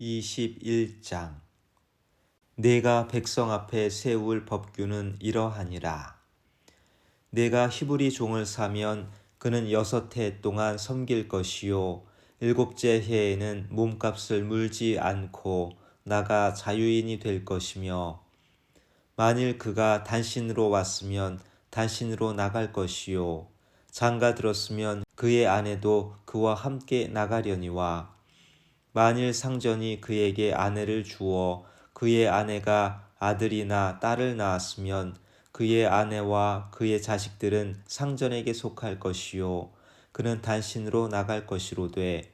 21장 내가 백성 앞에 세울 법규는 이러하니라. 내가 히브리 종을 사면 그는 6해 동안 섬길 것이요 7째 해에는 몸값을 물지 않고 나가 자유인이 될 것이며, 만일 그가 단신으로 왔으면 단신으로 나갈 것이요 장가 들었으면 그의 아내도 그와 함께 나가려니와, 만일 상전이 그에게 아내를 주어 그의 아내가 아들이나 딸을 낳았으면 그의 아내와 그의 자식들은 상전에게 속할 것이요 그는 단신으로 나갈 것이로되,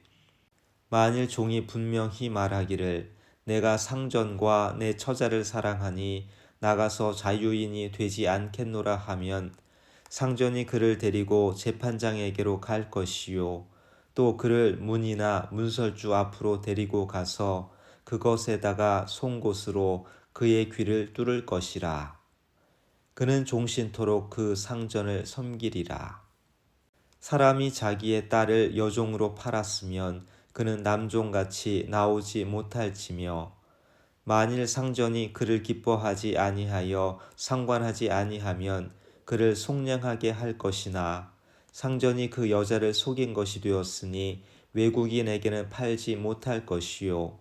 만일 종이 분명히 말하기를 내가 상전과 내 처자를 사랑하니 나가서 자유인이 되지 않겠노라 하면, 상전이 그를 데리고 재판장에게로 갈 것이요 또 그를 문이나 문설주 앞으로 데리고 가서 그것에다가 송곳으로 그의 귀를 뚫을 것이라. 그는 종신토록 그 상전을 섬기리라. 사람이 자기의 딸을 여종으로 팔았으면 그는 남종같이 나오지 못할지며, 만일 상전이 그를 기뻐하지 아니하여 상관하지 아니하면 그를 속량하게 할 것이나, 상전이 그 여자를 속인 것이 되었으니 외국인에게는 팔지 못할 것이요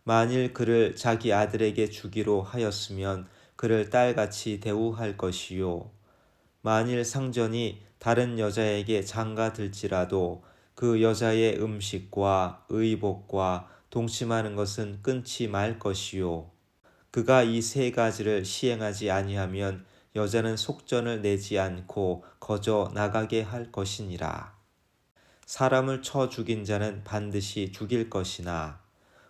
만일 그를 자기 아들에게 주기로 하였으면 그를 딸같이 대우할 것이요 만일 상전이 다른 여자에게 장가들지라도 그 여자의 음식과 의복과 동침하는 것은 끊지 말 것이요 그가 이 3가지를 시행하지 아니하면 여자는 속전을 내지 않고 거저 나가게 할 것이니라. 사람을 쳐 죽인 자는 반드시 죽일 것이나,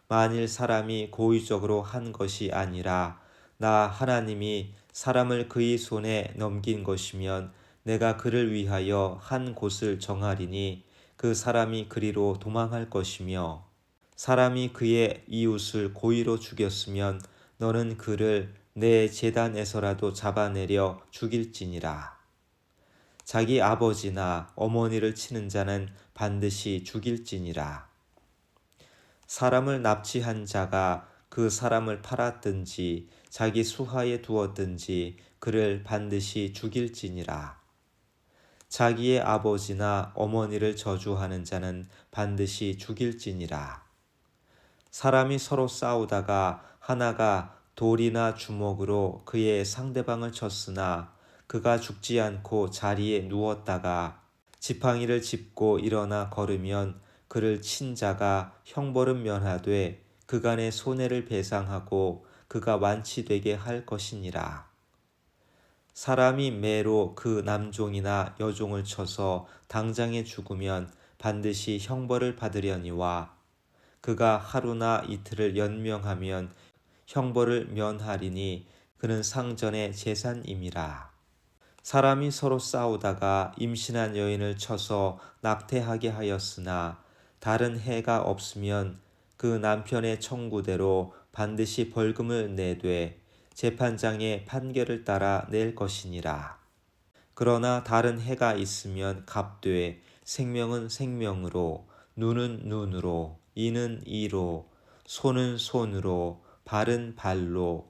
만일 사람이 고의적으로 한 것이 아니라 나 하나님이 사람을 그의 손에 넘긴 것이면 내가 그를 위하여 한 곳을 정하리니 그 사람이 그리로 도망할 것이며, 사람이 그의 이웃을 고의로 죽였으면 너는 그를 내 제단에서라도 잡아내려 죽일지니라. 자기 아버지나 어머니를 치는 자는 반드시 죽일지니라. 사람을 납치한 자가 그 사람을 팔았든지 자기 수하에 두었든지 그를 반드시 죽일지니라. 자기의 아버지나 어머니를 저주하는 자는 반드시 죽일지니라. 사람이 서로 싸우다가 하나가 돌이나 주먹으로 그의 상대방을 쳤으나 그가 죽지 않고 자리에 누웠다가 지팡이를 짚고 일어나 걸으면 그를 친 자가 형벌은 면하되 그간의 손해를 배상하고 그가 완치되게 할 것이니라. 사람이 매로 그 남종이나 여종을 쳐서 당장에 죽으면 반드시 형벌을 받으려니와, 그가 하루나 이틀을 연명하면 형벌을 면하리니 그는 상전의 재산임이라. 사람이 서로 싸우다가 임신한 여인을 쳐서 낙태하게 하였으나 다른 해가 없으면 그 남편의 청구대로 반드시 벌금을 내되 재판장의 판결을 따라 낼 것이니라. 그러나 다른 해가 있으면 값되 생명은 생명으로, 눈은 눈으로, 이는 이로, 손은 손으로, 발은 발로,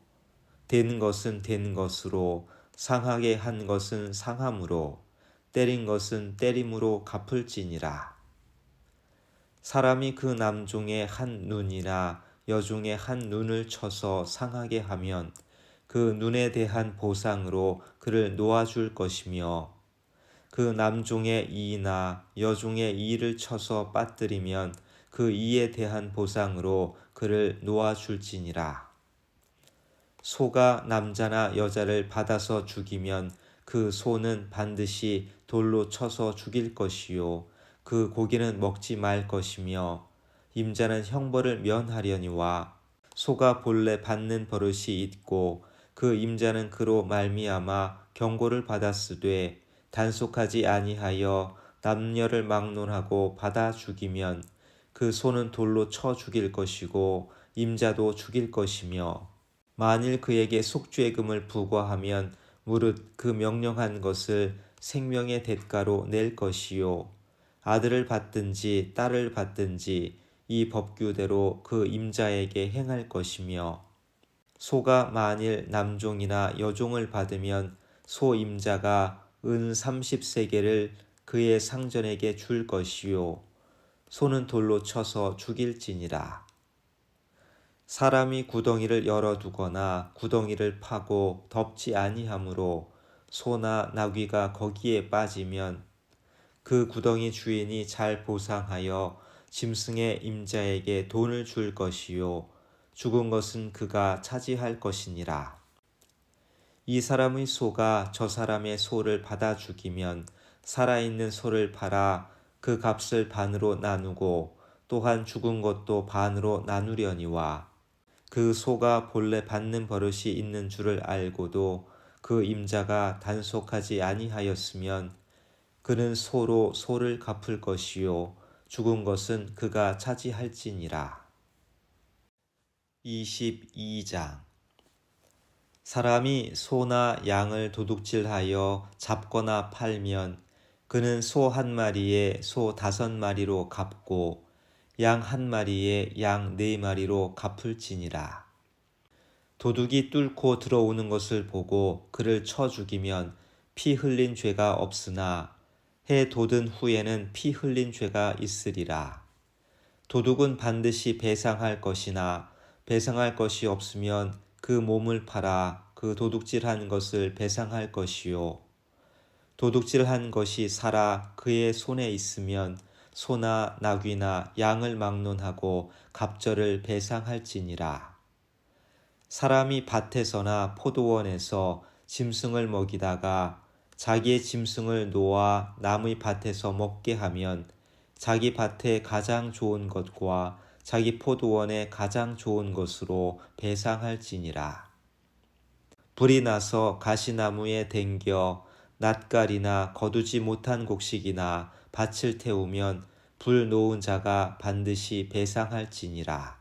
된 것은 된 것으로, 상하게 한 것은 상함으로, 때린 것은 때림으로 갚을지니라. 사람이 그 남종의 한 눈이나 여종의 한 눈을 쳐서 상하게 하면 그 눈에 대한 보상으로 그를 놓아줄 것이며, 그 남종의 이나 여종의 이를 쳐서 빠뜨리면 그 이에 대한 보상으로 그를 놓아줄지니라. 소가 남자나 여자를 받아서 죽이면 그 소는 반드시 돌로 쳐서 죽일 것이요 그 고기는 먹지 말 것이며, 임자는 형벌을 면하려니와, 소가 본래 받는 버릇이 있고 그 임자는 그로 말미암아 경고를 받았으되 단속하지 아니하여 남녀를 막론하고 받아 죽이면 그 소는 돌로 쳐 죽일 것이고 임자도 죽일 것이며, 만일 그에게 속죄금을 부과하면 무릇 그 명령한 것을 생명의 대가로 낼 것이요 아들을 받든지 딸을 받든지 이 법규대로 그 임자에게 행할 것이며 소가 만일 남종이나 여종을 받으면 소 임자가 은 30세겔을 그의 상전에게 줄 것이요 소는 돌로 쳐서 죽일지니라. 사람이 구덩이를 열어두거나 구덩이를 파고 덮지 아니하므로 소나 나귀가 거기에 빠지면 그 구덩이 주인이 잘 보상하여 짐승의 임자에게 돈을 줄 것이요 죽은 것은 그가 차지할 것이니라. 이 사람의 소가 저 사람의 소를 받아 죽이면 살아있는 소를 팔아 그 값을 반으로 나누고 또한 죽은 것도 반으로 나누려니와 그 소가 본래 받는 버릇이 있는 줄을 알고도 그 임자가 단속하지 아니하였으면 그는 소로 소를 갚을 것이요 죽은 것은 그가 차지할지니라. 22장 사람이 소나 양을 도둑질하여 잡거나 팔면 그는 소 한 마리에 소 5마리로 갚고 양 한 마리에 양 4마리로 갚을지니라. 도둑이 뚫고 들어오는 것을 보고 그를 쳐 죽이면 피 흘린 죄가 없으나 해 돋은 후에는 피 흘린 죄가 있으리라. 도둑은 반드시 배상할 것이나 배상할 것이 없으면 그 몸을 팔아 그 도둑질한 것을 배상할 것이요 도둑질한 것이 살아 그의 손에 있으면 소나 나귀나 양을 막론하고 갑절을 배상할지니라. 사람이 밭에서나 포도원에서 짐승을 먹이다가 자기의 짐승을 놓아 남의 밭에서 먹게 하면 자기 밭에 가장 좋은 것과 자기 포도원에 가장 좋은 것으로 배상할지니라. 불이 나서 가시나무에 댕겨 낫갈이나 거두지 못한 곡식이나 밭을 태우면 불 놓은 자가 반드시 배상할지니라.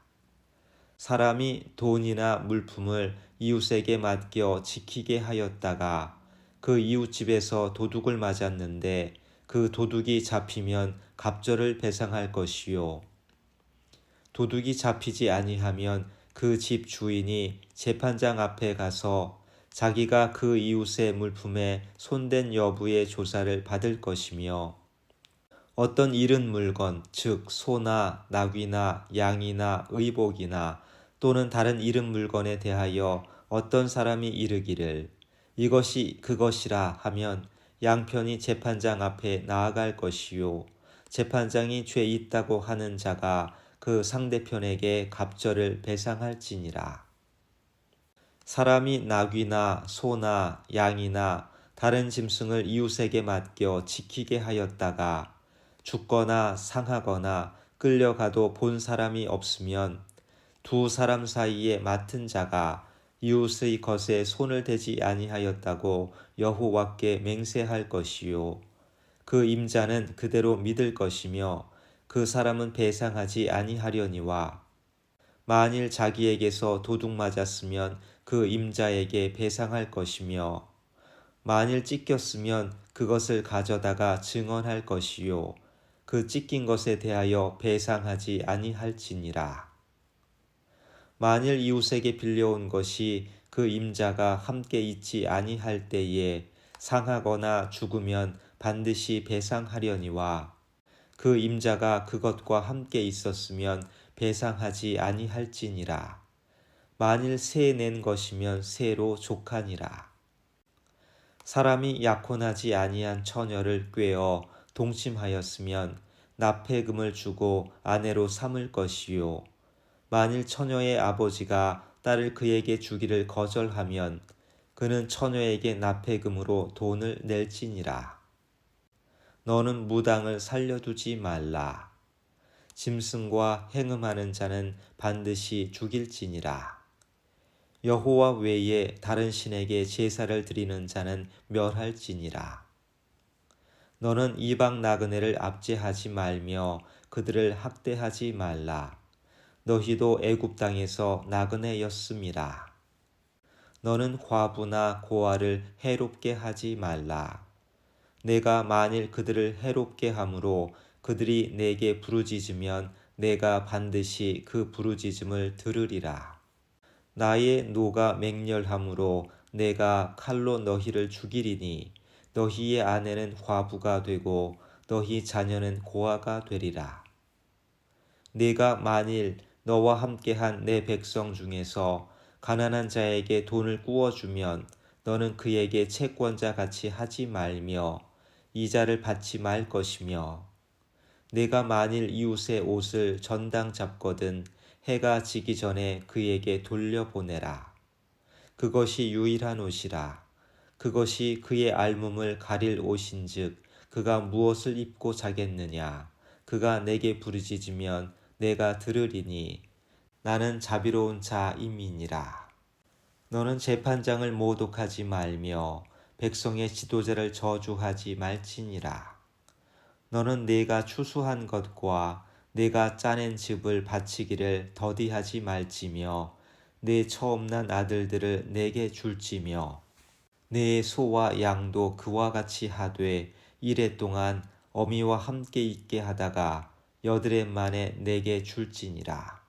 사람이 돈이나 물품을 이웃에게 맡겨 지키게 하였다가 그 이웃집에서 도둑을 맞았는데 그 도둑이 잡히면 갑절을 배상할 것이요 도둑이 잡히지 아니하면 그 집 주인이 재판장 앞에 가서 자기가 그 이웃의 물품에 손댄 여부의 조사를 받을 것이며 어떤 잃은 물건 즉 소나 나귀나 양이나 의복이나 또는 다른 잃은 물건에 대하여 어떤 사람이 이르기를 이것이 그것이라 하면 양편이 재판장 앞에 나아갈 것이요 재판장이 죄 있다고 하는 자가 그 상대편에게 갑절을 배상할지니라. 사람이 나귀나 소나 양이나 다른 짐승을 이웃에게 맡겨 지키게 하였다가 죽거나 상하거나 끌려가도 본 사람이 없으면 두 사람 사이에 맡은 자가 이웃의 것에 손을 대지 아니하였다고 여호와께 맹세할 것이요 그 임자는 그대로 믿을 것이며 그 사람은 배상하지 아니하려니와 만일 자기에게서 도둑 맞았으면 그 임자에게 배상할 것이며 만일 찢겼으면 그것을 가져다가 증언할 것이요 그 찢긴 것에 대하여 배상하지 아니할지니라. 만일 이웃에게 빌려온 것이 그 임자가 함께 있지 아니할 때에 상하거나 죽으면 반드시 배상하려니와 그 임자가 그것과 함께 있었으면 배상하지 아니할지니라. 만일 새 낸 것이면 새로 족하니라. 사람이 약혼하지 아니한 처녀를 꾀어 동침하였으면 납폐금을 주고 아내로 삼을 것이요 만일 처녀의 아버지가 딸을 그에게 주기를 거절하면 그는 처녀에게 납폐금으로 돈을 낼지니라. 너는 무당을 살려두지 말라. 짐승과 행음하는 자는 반드시 죽일지니라. 여호와 외에 다른 신에게 제사를 드리는 자는 멸할지니라. 너는 이방 나그네를 압제하지 말며 그들을 학대하지 말라. 너희도 애굽 땅에서 나그네였음이라. 너는 과부나 고아를 해롭게 하지 말라. 내가 만일 그들을 해롭게 함으로 그들이 내게 부르짖으면 내가 반드시 그 부르짖음을 들으리라. 나의 노가 맹렬함으로 내가 칼로 너희를 죽이리니 너희의 아내는 과부가 되고 너희 자녀는 고아가 되리라. 네가 만일 너와 함께한 내 백성 중에서 가난한 자에게 돈을 꾸어주면 너는 그에게 채권자 같이 하지 말며 이자를 받지 말 것이며 네가 만일 이웃의 옷을 전당 잡거든 해가 지기 전에 그에게 돌려보내라. 그것이 유일한 옷이라. 그것이 그의 알몸을 가릴 옷인즉 그가 무엇을 입고 자겠느냐. 그가 내게 부르짖으면 내가 들으리니 나는 자비로운 자임이니라. 너는 재판장을 모독하지 말며 백성의 지도자를 저주하지 말지니라. 너는 내가 추수한 것과 내가 짜낸 즙을 바치기를 더디하지 말지며 내 처음 난 아들들을 내게 줄지며 내 소와 양도 그와 같이 하되 이레 동안 어미와 함께 있게 하다가 여드렛 만에 내게 줄지니라.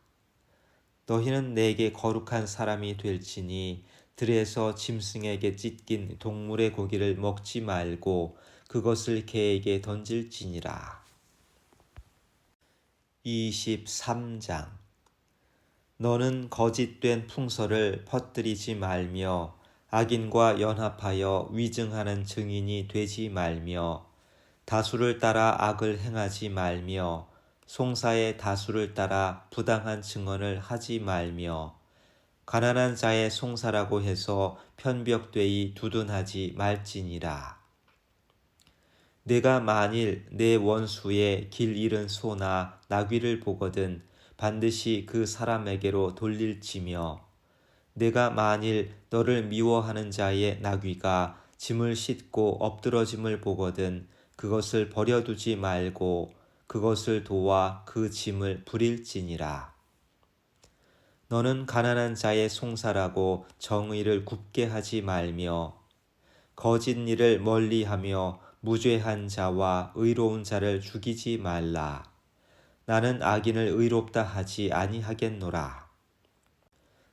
너희는 내게 거룩한 사람이 될지니 들에서 짐승에게 찢긴 동물의 고기를 먹지 말고 그것을 개에게 던질지니라. 23장 너는 거짓된 풍설을 퍼뜨리지 말며 악인과 연합하여 위증하는 증인이 되지 말며 다수를 따라 악을 행하지 말며 송사의 다수를 따라 부당한 증언을 하지 말며 가난한 자의 송사라고 해서 편벽되이 두둔하지 말지니라. 내가 만일 내 원수의 길 잃은 소나 나귀를 보거든 반드시 그 사람에게로 돌릴지며 내가 만일 너를 미워하는 자의 나귀가 짐을 싣고 엎드러짐을 보거든 그것을 버려두지 말고 그것을 도와 그 짐을 부릴지니라. 너는 가난한 자의 송사라고 정의를 굽게 하지 말며 거짓 일을 멀리하며 무죄한 자와 의로운 자를 죽이지 말라. 나는 악인을 의롭다 하지 아니하겠노라.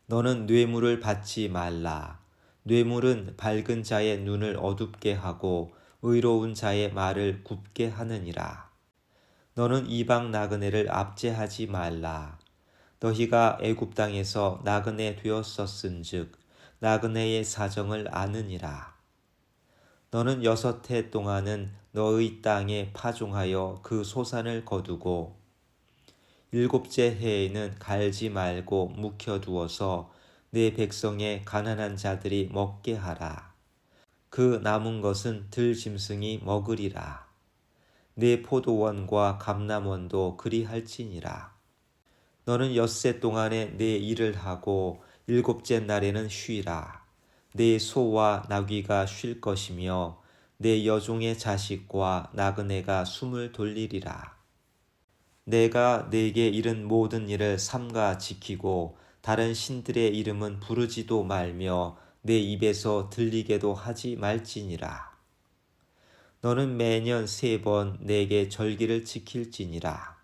너는 뇌물을 받지 말라. 뇌물은 밝은 자의 눈을 어둡게 하고 의로운 자의 말을 굽게 하느니라. 너는 이방 나그네를 압제하지 말라. 너희가 애굽 땅에서 나그네 되었었은즉 나그네의 사정을 아느니라. 너는 6해 동안은 너의 땅에 파종하여 그 소산을 거두고 7째 해에는 갈지 말고 묵혀두어서 내 백성의 가난한 자들이 먹게 하라. 그 남은 것은 들짐승이 먹으리라. 내 포도원과 감람원도 그리할지니라. 너는 6세 동안에 내 일을 하고 7째 날에는 쉬라. 내 소와 나귀가 쉴 것이며 내 여종의 자식과 나그네가 숨을 돌리리라. 내가 네게 이른 모든 일을 삼가 지키고 다른 신들의 이름은 부르지도 말며 내 입에서 들리게도 하지 말지니라. 너는 매년 3번 내게 절기를 지킬지니라.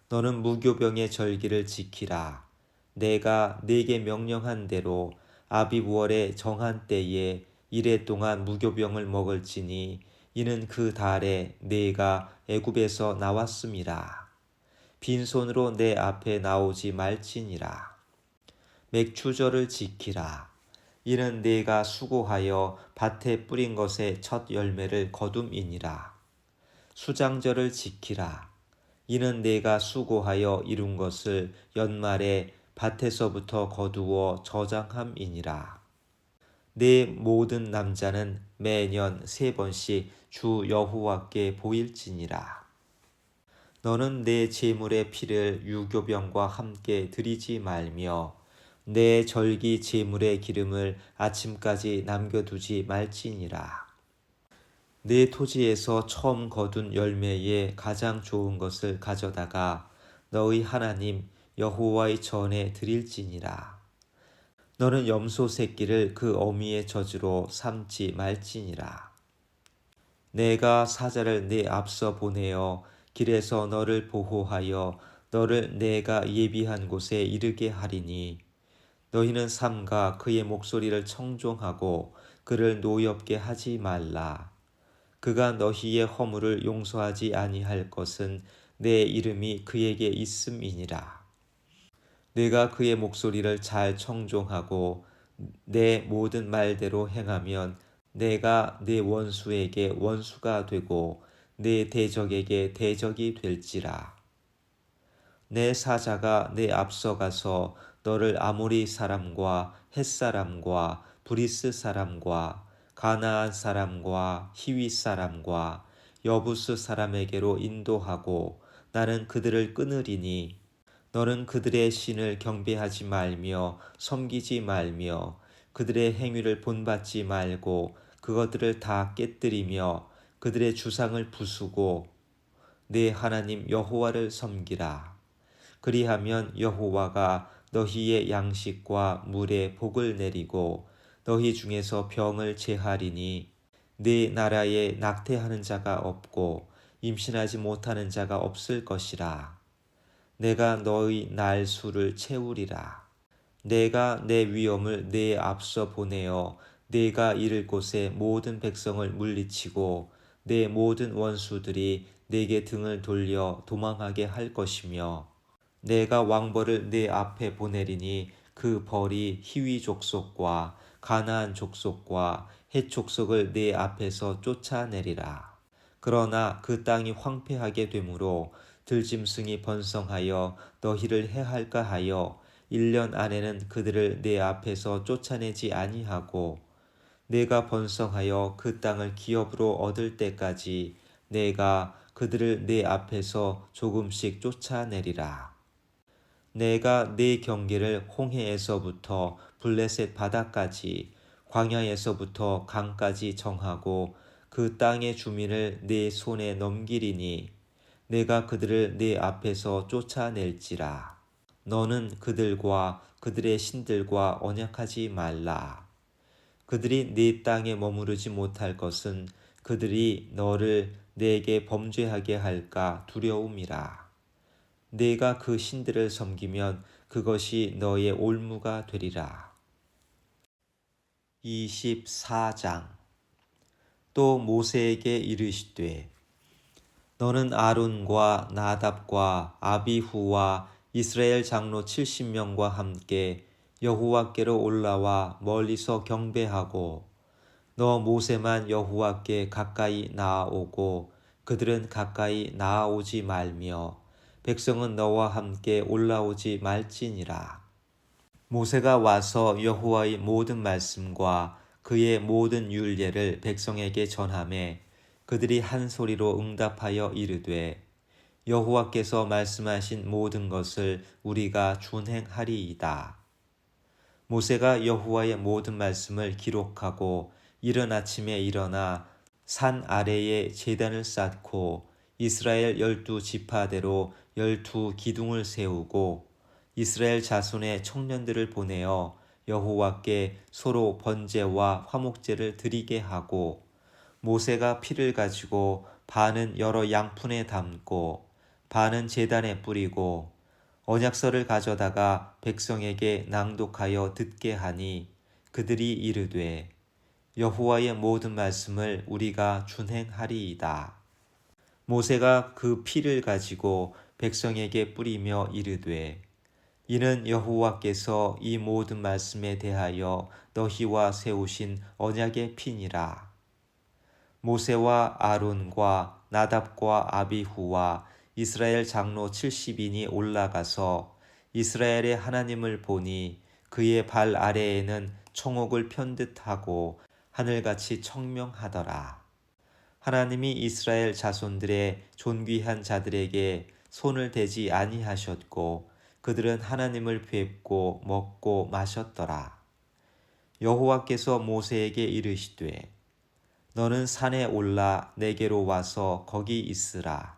너는 무교병의 절기를 지키라. 내가 네게 명령한 대로 아비부월의 정한 때에 이레 동안 무교병을 먹을지니 이는 그 달에 네가 애굽에서 나왔음이라. 빈손으로 내 앞에 나오지 말지니라. 맥추절을 지키라. 이는 네가 수고하여 밭에 뿌린 것의 첫 열매를 거둠이니라. 수장절을 지키라. 이는 네가 수고하여 이룬 것을 연말에 밭에서부터 거두어 저장함이니라. 네 모든 남자는 매년 3번씩 주 여호와께 보일지니라. 너는 내 제물의 피를 유교병과 함께 드리지 말며 내 절기 제물의 기름을 아침까지 남겨두지 말지니라. 내 토지에서 처음 거둔 열매에 가장 좋은 것을 가져다가 너의 하나님 여호와의 전에 드릴지니라. 너는 염소 새끼를 그 어미의 젖으로 삼지 말지니라. 내가 사자를 네 앞서 보내어 길에서 너를 보호하여 너를 내가 예비한 곳에 이르게 하리니 너희는 삼가 그의 목소리를 청종하고 그를 노엽게 하지 말라. 그가 너희의 허물을 용서하지 아니할 것은 내 이름이 그에게 있음이니라. 내가 그의 목소리를 잘 청종하고 내 모든 말대로 행하면 내가 내 원수에게 원수가 되고 내 대적에게 대적이 될지라. 내 사자가 내 앞서가서 너를 아모리 사람과 헷 사람과 브리스 사람과 가나안 사람과 히위 사람과 여부스 사람에게로 인도하고 나는 그들을 끊으리니 너는 그들의 신을 경배하지 말며 섬기지 말며 그들의 행위를 본받지 말고 그것들을 다 깨뜨리며 그들의 주상을 부수고 내 하나님 여호와를 섬기라. 그리하면 여호와가 너희의 양식과 물에 복을 내리고 너희 중에서 병을 제하리니 네 나라에 낙태하는 자가 없고 임신하지 못하는 자가 없을 것이라. 내가 너희 날 수를 채우리라. 내가 내 위엄을 네 앞서 보내어 네가 이를 곳에 모든 백성을 물리치고 내 모든 원수들이 네게 등을 돌려 도망하게 할 것이며 내가 왕벌을 네 앞에 보내리니 그 벌이 히위 족속과 가나안 족속과 헷 족속을 네 앞에서 쫓아내리라. 그러나 그 땅이 황폐하게 되므로 들짐승이 번성하여 너희를 해할까 하여 1년 안에는 그들을 내 앞에서 쫓아내지 아니하고 내가 번성하여 그 땅을 기업으로 얻을 때까지 내가 그들을 내 앞에서 조금씩 쫓아내리라. 내가 네 경계를 홍해에서부터 블레셋 바다까지 광야에서부터 강까지 정하고 그 땅의 주민을 네 손에 넘기리니 내가 그들을 네 앞에서 쫓아낼지라. 너는 그들과 그들의 신들과 언약하지 말라. 그들이 네 땅에 머무르지 못할 것은 그들이 너를 내게 범죄하게 할까 두려움이라. 네가 그 신들을 섬기면 그것이 너의 올무가 되리라. 24장. 또 모세에게 이르시되 너는 아론과 나답과 아비후와 이스라엘 장로 70명과 함께 여호와께로 올라와 멀리서 경배하고 너 모세만 여호와께 가까이 나아오고 그들은 가까이 나아오지 말며 백성은 너와 함께 올라오지 말지니라. 모세가 와서 여호와의 모든 말씀과 그의 모든 율례를 백성에게 전하매 그들이 한 소리로 응답하여 이르되 여호와께서 말씀하신 모든 것을 우리가 준행하리이다. 모세가 여호와의 모든 말씀을 기록하고 이른 아침에 일어나 산 아래에 제단을 쌓고 이스라엘 12지파대로 12기둥을 세우고 이스라엘 자손의 청년들을 보내어 여호와께 서로 번제와 화목제를 드리게 하고 모세가 피를 가지고 반은 여러 양푼에 담고 반은 제단에 뿌리고 언약서를 가져다가 백성에게 낭독하여 듣게 하니 그들이 이르되 여호와의 모든 말씀을 우리가 준행하리이다. 모세가 그 피를 가지고 백성에게 뿌리며 이르되 이는 여호와께서 이 모든 말씀에 대하여 너희와 세우신 언약의 피니라. 모세와 아론과 나답과 아비후와 이스라엘 장로 70인이 올라가서 이스라엘의 하나님을 보니 그의 발 아래에는 청옥을 편듯하고 하늘같이 청명하더라. 하나님이 이스라엘 자손들의 존귀한 자들에게 손을 대지 아니하셨고 그들은 하나님을 뵙고 먹고 마셨더라. 여호와께서 모세에게 이르시되 너는 산에 올라 내게로 와서 거기 있으라.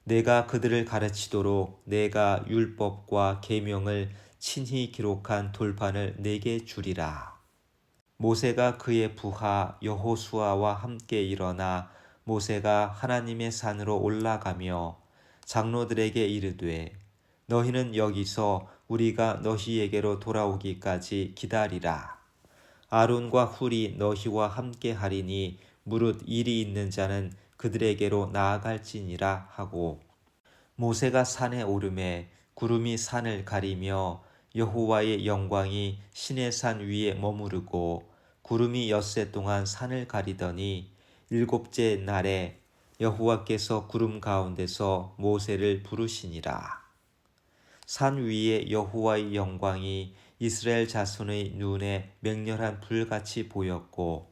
내가 그들을 가르치도록 내가 율법과 계명을 친히 기록한 돌판을 내게 주리라. 모세가 그의 부하 여호수아와 함께 일어나 모세가 하나님의 산으로 올라가며 장로들에게 이르되 너희는 여기서 우리가 너희에게로 돌아오기까지 기다리라. 아론과 훌이 너희와 함께 하리니 무릇 일이 있는 자는 그들에게로 나아갈지니라 하고, 모세가 산에 오르매 구름이 산을 가리며 여호와의 영광이 시내산 위에 머무르고 구름이 엿새 동안 산을 가리더니 일곱째 날에 여호와께서 구름 가운데서 모세를 부르시니라. 산 위에 여호와의 영광이 이스라엘 자손의 눈에 맹렬한 불같이 보였고,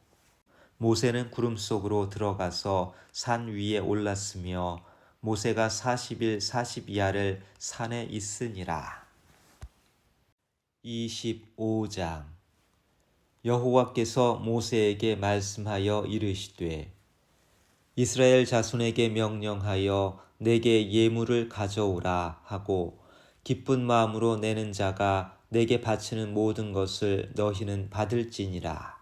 모세는 구름 속으로 들어가서 산 위에 올랐으며 모세가 40일 40야를 산에 있으니라. 25장. 여호와께서 모세에게 말씀하여 이르시되, 이스라엘 자손에게 명령하여 내게 예물을 가져오라 하고 기쁜 마음으로 내는 자가 내게 바치는 모든 것을 너희는 받을지니라.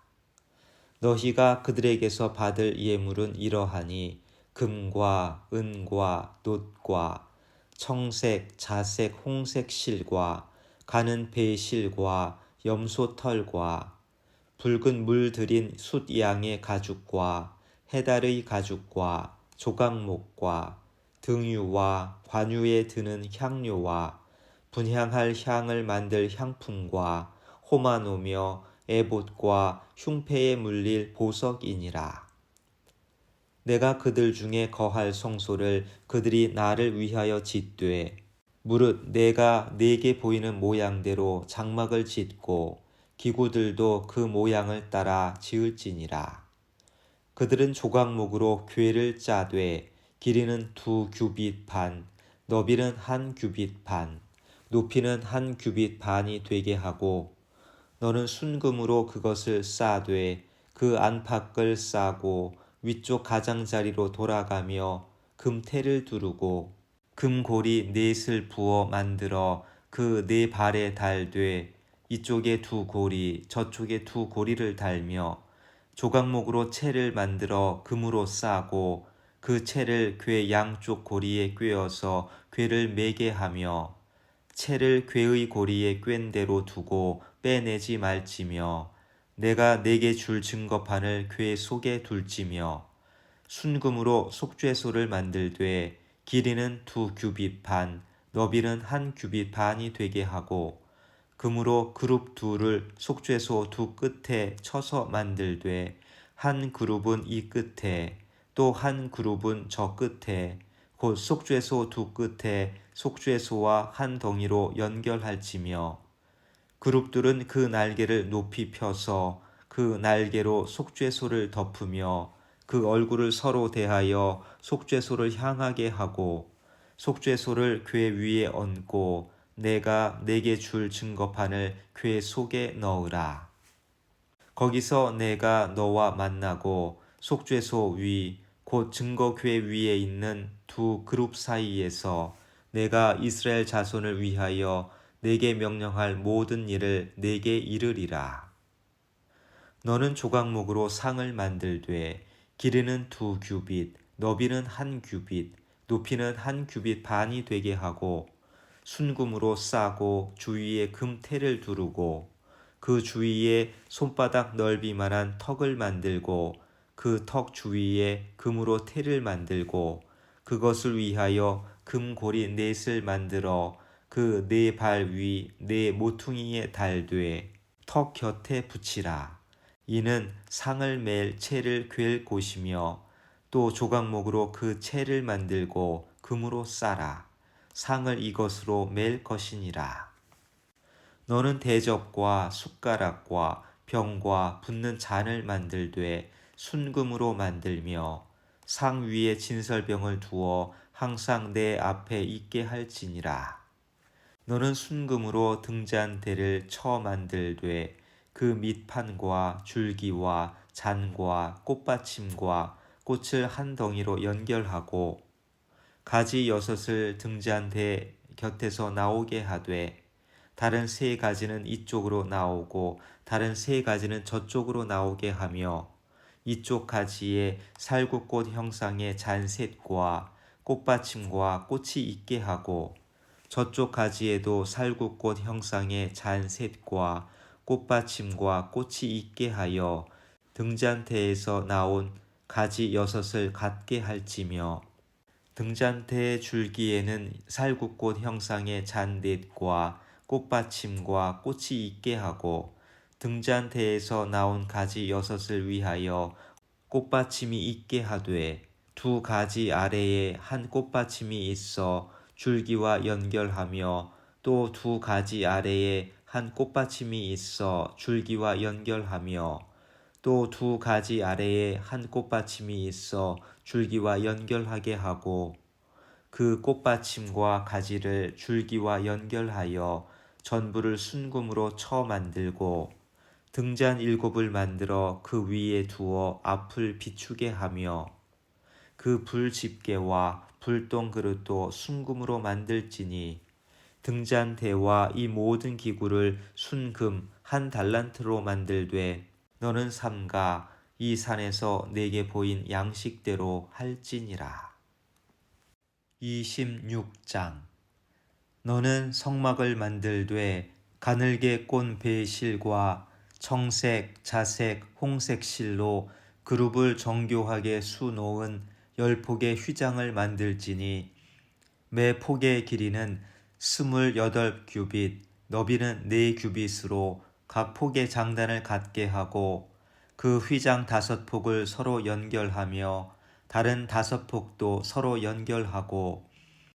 너희가 그들에게서 받을 예물은 이러하니 금과 은과 놋과 청색, 자색, 홍색 실과 가는 배실과 염소털과 붉은 물 들인 숫양의 가죽과 해달의 가죽과 조각목과 등유와 관유에 드는 향료와 분향할 향을 만들 향품과 호마노며 에봇과 흉패에 물릴 보석이니라. 내가 그들 중에 거할 성소를 그들이 나를 위하여 짓되 무릇 내가 네게 보이는 모양대로 장막을 짓고 기구들도 그 모양을 따라 지을지니라. 그들은 조각목으로 궤를 짜되 길이는 2규빗 반, 너비는 1규빗 반, 높이는 1규빗 반이 되게 하고, 너는 순금으로 그것을 싸되 그 안팎을 싸고 위쪽 가장자리로 돌아가며 금테를 두르고 금고리 넷을 부어 만들어 그 네 발에 달되 이쪽에 2고리 저쪽에 2고리를 달며 조각목으로 채를 만들어 금으로 싸고 그 채를 궤 양쪽 고리에 꿰어서 궤를 매게 하며 채를 궤의 고리에 꿰인 대로 두고 빼내지 말지며 내가 네게 줄 증거판을 궤 속에 둘지며 순금으로 속죄소를 만들되 길이는 2규빗 반, 너비는 1규빗 반이 되게 하고 금으로 그룹 둘을 속죄소 두 끝에 쳐서 만들되 한 그룹은 이 끝에 또 한 그룹은 저 끝에 곧 속죄소 두 끝에 속죄소와 한 덩이로 연결할지며 그룹들은 그 날개를 높이 펴서 그 날개로 속죄소를 덮으며 그 얼굴을 서로 대하여 속죄소를 향하게 하고 속죄소를 궤 위에 얹고 내가 네게 줄 증거판을 궤 속에 넣으라. 거기서 내가 너와 만나고 속죄소 위 곧 증거 궤 위에 있는 두 그룹 사이에서 내가 이스라엘 자손을 위하여 네게 명령할 모든 일을 네게 이르리라. 너는 조각목으로 상을 만들되 길이는 2규빗, 너비는 1규빗, 높이는 1규빗 반이 되게 하고 순금으로 싸고 주위에 금테를 두르고 그 주위에 손바닥 넓이만한 턱을 만들고 그 턱 주위에 금으로 테를 만들고 그것을 위하여 금고리 넷을 만들어 그 네 발 위 네 모퉁이에 달되 턱 곁에 붙이라. 이는 상을 맬 채를 꿰 곳이며 또 조각목으로 그 채를 만들고 금으로 싸라. 상을 이것으로 맬 것이니라. 너는 대접과 숟가락과 병과 붓는 잔을 만들되 순금으로 만들며 상 위에 진설병을 두어 항상 내 앞에 있게 할지니라. 너는 순금으로 등잔대를 쳐 만들되 그 밑판과 줄기와 잔과 꽃받침과 꽃을 한 덩이로 연결하고 가지 6을 등잔대 곁에서 나오게 하되 다른 3가지는 이쪽으로 나오고 다른 3가지는 저쪽으로 나오게 하며 이쪽 가지에 살구꽃 형상의 잔셋과 꽃받침과 꽃이 있게 하고 저쪽 가지에도 살구꽃 형상의 잔 셋과 꽃받침과 꽃이 있게 하여 등잔대에서 나온 가지 6을 갖게 할지며 등잔대의 줄기에는 살구꽃 형상의 잔 넷과 꽃받침과 꽃이 있게 하고 등잔대에서 나온 가지 6을 위하여 꽃받침이 있게 하되 두 가지 아래에 한 꽃받침이 있어 줄기와 연결하며 또 두 가지 아래에 한 꽃받침이 있어 줄기와 연결하며 또 두 가지 아래에 한 꽃받침이 있어 줄기와 연결하게 하고 그 꽃받침과 가지를 줄기와 연결하여 전부를 순금으로 쳐 만들고 등잔 7을 만들어 그 위에 두어 앞을 비추게 하며 그 불집게와 불똥 그릇도 순금으로 만들지니 등잔대와 이 모든 기구를 순금 1달란트로 만들되 너는 삼가 이 산에서 내게 보인 양식대로 할지니라. 26장 너는 성막을 만들되 가늘게 꼰 배실과 청색, 자색, 홍색 실로 그룹을 정교하게 수놓은 10폭의 휘장을 만들지니 매 폭의 길이는 28규빗, 너비는 4규빗으로 각 폭의 장단을 갖게 하고 그 휘장 5폭을 서로 연결하며 다른 5폭도 서로 연결하고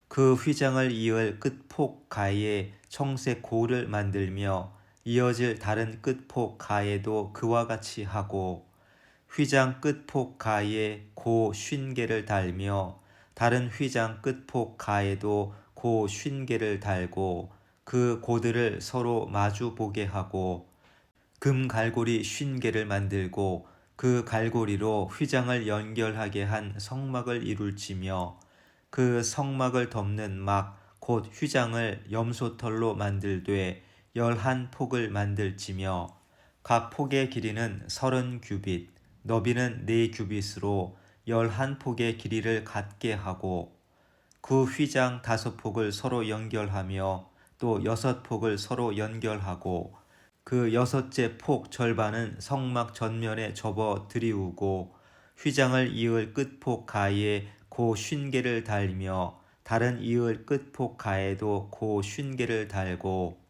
그 휘장을 이을 끝폭 가에 청색 고를 만들며 이어질 다른 끝폭 가에도 그와 같이 하고 휘장 끝폭 가에 고 50개를 달며 다른 휘장 끝폭 가에도 고 50개를 달고 그 고들을 서로 마주 보게 하고 금 갈고리 50개를 만들고 그 갈고리로 휘장을 연결하게 한 성막을 이룰지며 그 성막을 덮는 막 곧 휘장을 염소털로 만들되 11폭을 만들지며 각 폭의 길이는 30규빗, 너비는 4규빗으로 11폭의 길이를 갖게 하고 그 휘장 5폭을 서로 연결하며 또 6폭을 서로 연결하고 그 6째 폭 절반은 성막 전면에 접어 들이우고 휘장을 이을 끝폭 가에 고 50개를 달며 다른 이을 끝폭 가에도 고 50개를 달고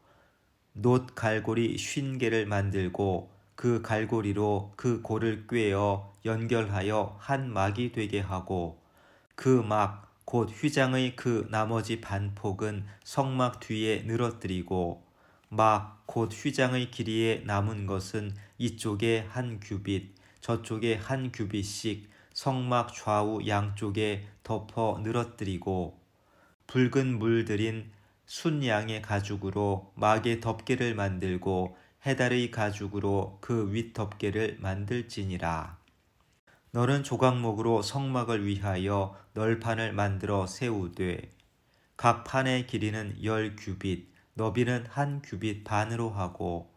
놋 갈고리 50개를 만들고 그 갈고리로 그 고를 꿰어 연결하여 한 막이 되게 하고 그 막 곧 휘장의 그 나머지 반폭은 성막 뒤에 늘어뜨리고 막 곧 휘장의 길이에 남은 것은 이쪽에 1규빗 저쪽에 1규빗씩 성막 좌우 양쪽에 덮어 늘어뜨리고 붉은 물들인 순양의 가죽으로 막의 덮개를 만들고 해달의 가죽으로 그 윗 덮개를 만들지니라. 너는 조각목으로 성막을 위하여 널판을 만들어 세우되 각 판의 길이는 10규빗, 너비는 1규빗 반으로 하고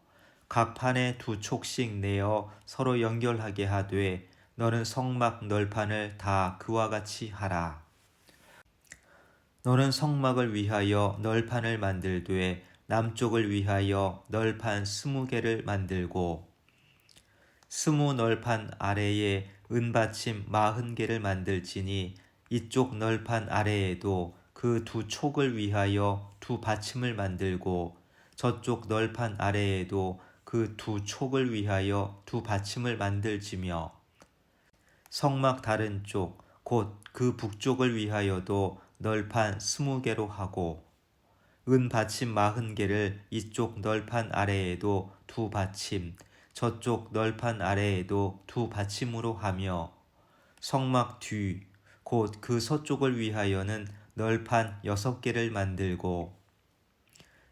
각 판에 2촉씩 내어 서로 연결하게 하되 너는 성막 널판을 다 그와 같이 하라. 너는 성막을 위하여 널판을 만들되 남쪽을 위하여 널판 20개를 만들고 20널판 아래에 은받침 40개를 만들지니 이쪽 널판 아래에도 그 2촉을 위하여 2받침을 만들고 저쪽 널판 아래에도 그 2촉을 위하여 2받침을 만들지며 성막 다른 쪽 곧 그 북쪽을 위하여도 널판 20개로 하고 은받침 40개를 이쪽 널판 아래에도 2받침 저쪽 널판 아래에도 2받침으로 하며 성막 뒤 곧 그 서쪽을 위하여는 널판 6개를 만들고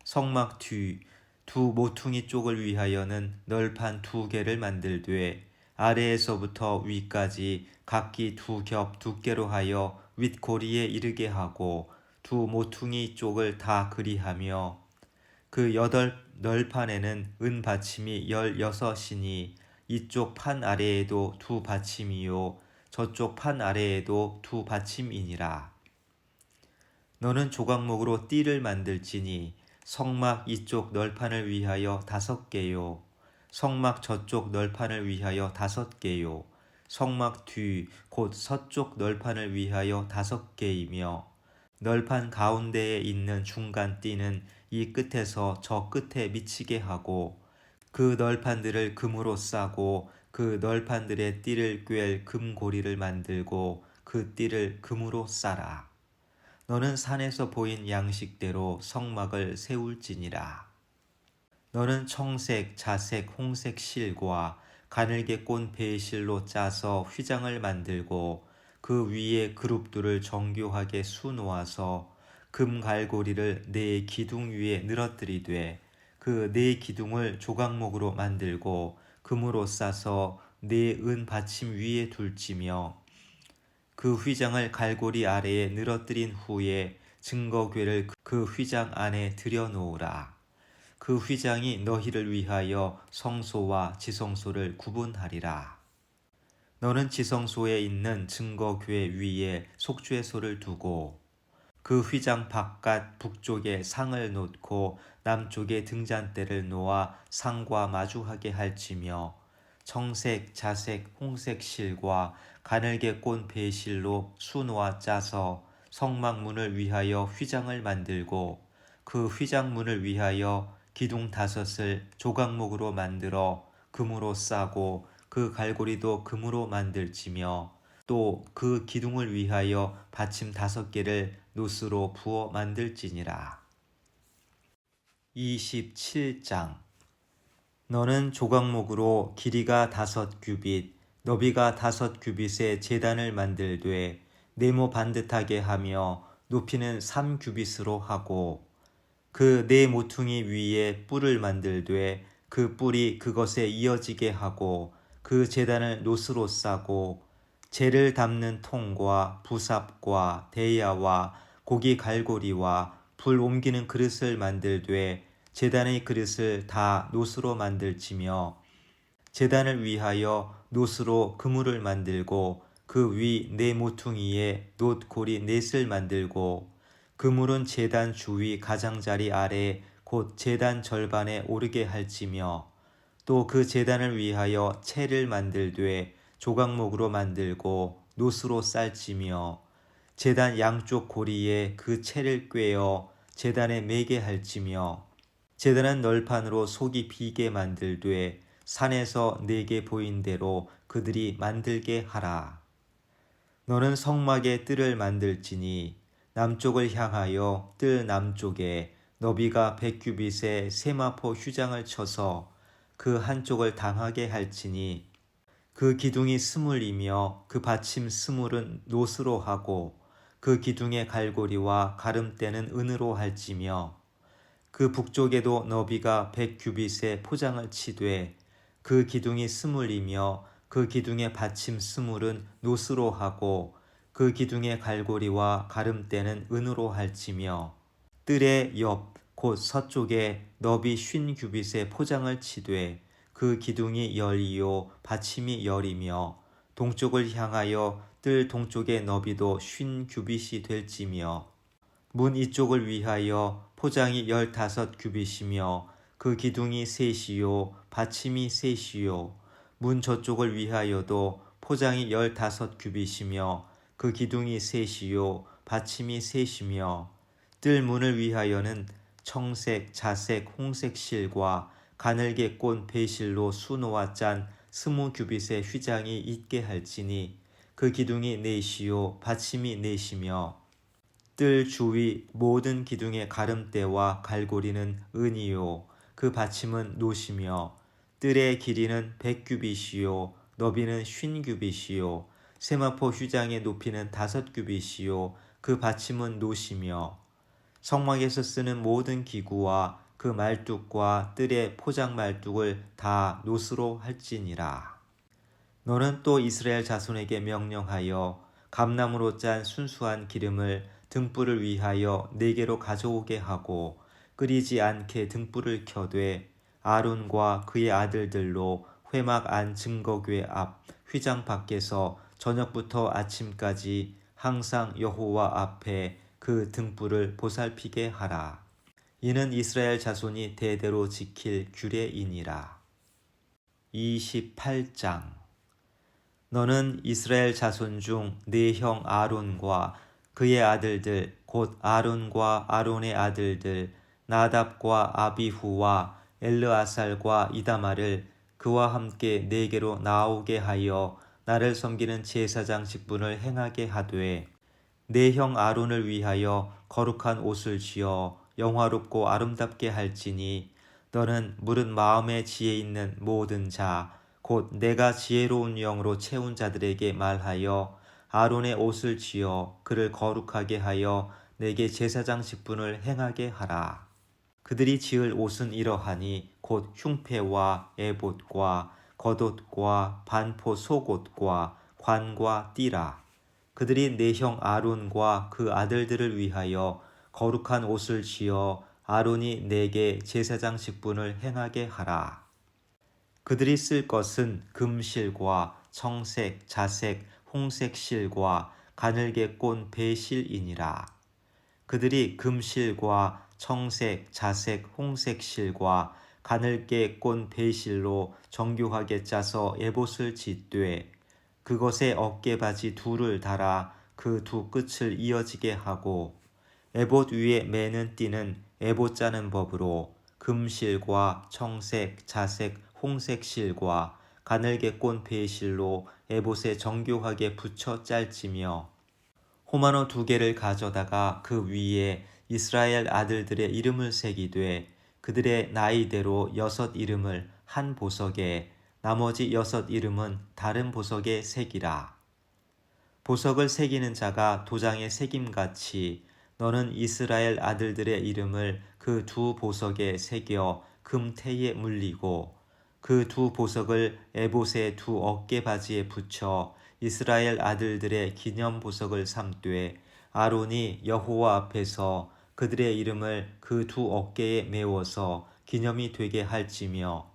성막 뒤 두 모퉁이 쪽을 위하여는 널판 2개를 만들되 아래에서부터 위까지 각기 2겹 두께로 하여 윗고리에 이르게 하고 두 모퉁이 쪽을 다 그리하며 그 8널판에는 은받침이 16이니 이쪽 판 아래에도 2받침이요 저쪽 판 아래에도 2받침이니라. 너는 조각목으로 띠를 만들지니 성막 이쪽 널판을 위하여 5개요. 성막 저쪽 널판을 위하여 5개요. 성막 뒤 곧 서쪽 널판을 위하여 5개이며 널판 가운데에 있는 중간 띠는 이 끝에서 저 끝에 미치게 하고 그 널판들을 금으로 싸고 그 널판들의 띠를 꿰 금고리를 만들고 그 띠를 금으로 싸라. 너는 산에서 보인 양식대로 성막을 세울지니라. 너는 청색, 자색, 홍색 실과 가늘게 꼰 배실로 짜서 휘장을 만들고 그 위에 그룹들을 정교하게 수놓아서 금 갈고리를 네 기둥 위에 늘어뜨리되 그 네 기둥을 조각목으로 만들고 금으로 싸서 네 은 받침 위에 둘지며 그 휘장을 갈고리 아래에 늘어뜨린 후에 증거궤를 그 휘장 안에 들여놓으라. 그 휘장이 너희를 위하여 성소와 지성소를 구분하리라. 너는 지성소에 있는 증거궤 위에 속죄소를 두고 그 휘장 바깥 북쪽에 상을 놓고 남쪽에 등잔대를 놓아 상과 마주하게 할지며 청색, 자색, 홍색 실과 가늘게 꼰 배실로 수놓아 짜서 성막문을 위하여 휘장을 만들고 그 휘장문을 위하여 기둥 5을 조각목으로 만들어 금으로 싸고 그 갈고리도 금으로 만들지며 또 그 기둥을 위하여 받침 5개를 노스로 부어 만들지니라. 27장. 너는 조각목으로 길이가 5규빗, 너비가 5규빗의 제단을 만들되 네모 반듯하게 하며 높이는 3규빗으로 하고 그 네 모퉁이 위에 뿔을 만들되 그 뿔이 그것에 이어지게 하고 그 제단을 노스로 싸고 재를 담는 통과 부삽과 대야와 고기 갈고리와 불 옮기는 그릇을 만들되 제단의 그릇을 다 노스로 만들지며 제단을 위하여 노스로 그물을 만들고 그 위 네 모퉁이에 놋고리 넷을 만들고 그물은 제단 주위 가장자리 아래 곧 제단 절반에 오르게 할지며 또 그 제단을 위하여 채를 만들되 조각목으로 만들고 노스로 쌀지며 제단 양쪽 고리에 그 채를 꿰어 제단에 매게 할지며 제단은 널판으로 속이 비게 만들되 산에서 내게 보인 대로 그들이 만들게 하라. 너는 성막에 뜰을 만들지니 남쪽을 향하여 뜰 남쪽에 너비가 100규빗의 세마포 휴장을 쳐서 그 한쪽을 당하게 할지니 그 기둥이 스물이며 그 받침 스물은 노스로 하고 그 기둥의 갈고리와 가름대는 은으로 할지며 그 북쪽에도 너비가 100규빗의 포장을 치되 그 기둥이 스물이며 그 기둥의 받침 스물은 노스로 하고 그 기둥의 갈고리와 가름대는 은으로 할지며 뜰의 옆 곧 서쪽에 너비 50규빗의 포장을 치되 그 기둥이 10이요 받침이 10이며 동쪽을 향하여 뜰 동쪽의 너비도 50규빗이 될지며 문 이쪽을 위하여 포장이 15규빗이며 그 기둥이 3이요 받침이 3이요 문 저쪽을 위하여도 포장이 15규빗이며 그 기둥이 3이요 받침이 3이며 뜰 문을 위하여는 청색, 자색, 홍색 실과 가늘게 꼰 배실로 수놓아 짠 20규빗의 휘장이 있게 할지니 그 기둥이 4이요 받침이 4이며 뜰 주위 모든 기둥의 가름대와 갈고리는 은이요 그 받침은 노시며 뜰의 길이는 100규빗이요 너비는 50규빗이요 세마포 휘장의 높이는 5규빗이요 그 받침은 노시며 성막에서 쓰는 모든 기구와 그 말뚝과 뜰의 포장 말뚝을 다 노스로 할지니라. 너는 또 이스라엘 자손에게 명령하여 감나무로 짠 순수한 기름을 등불을 위하여 4개로 가져오게 하고 끓이지 않게 등불을 켜되 아론과 그의 아들들로 회막 안 증거궤 앞 휘장 밖에서 저녁부터 아침까지 항상 여호와 앞에 그 등불을 보살피게 하라. 이는 이스라엘 자손이 대대로 지킬 규례이니라. 28장. 너는 이스라엘 자손 중 네 형 아론과 그의 아들들 곧 아론과 아론의 아들들 나답과 아비후와 엘르아살과 이다마를 그와 함께 내게로 나오게 하여 나를 섬기는 제사장 직분을 행하게 하되 내 형 아론을 위하여 거룩한 옷을 지어 영화롭고 아름답게 할지니 너는 무릇 마음에 지혜 있는 모든 자 곧 내가 지혜로운 영으로 채운 자들에게 말하여 아론의 옷을 지어 그를 거룩하게 하여 내게 제사장 직분을 행하게 하라. 그들이 지을 옷은 이러하니 곧 흉패와 에봇과 겉옷과 반포 속옷과 관과 띠라. 그들이 내 형 아론과 그 아들들을 위하여 거룩한 옷을 지어 아론이 내게 제사장 직분을 행하게 하라. 그들이 쓸 것은 금실과 청색, 자색, 홍색 실과 가늘게 꼰 배실이니라. 그들이 금실과 청색, 자색, 홍색 실과 가늘게 꼰 배실로 정교하게 짜서 에봇을 짓되 그것에 어깨바지 둘을 달아 그 두 끝을 이어지게 하고 에봇 위에 매는 띠는 에봇 짜는 법으로 금실과 청색, 자색, 홍색 실과 가늘게 꼰 배실로 에봇에 정교하게 붙여 짤지며 호마노 2개를 가져다가 그 위에 이스라엘 아들들의 이름을 새기되 그들의 나이대로 6 이름을 한 보석에 나머지 6 이름은 다른 보석에 새기라. 보석을 새기는 자가 도장에 새김같이 너는 이스라엘 아들들의 이름을 그 2 보석에 새겨 금테에 물리고 그 2 보석을 에봇의 2 어깨바지에 붙여 이스라엘 아들들의 기념 보석을 삼되 아론이 여호와 앞에서 그들의 이름을 그 2 어깨에 메워서 기념이 되게 할지며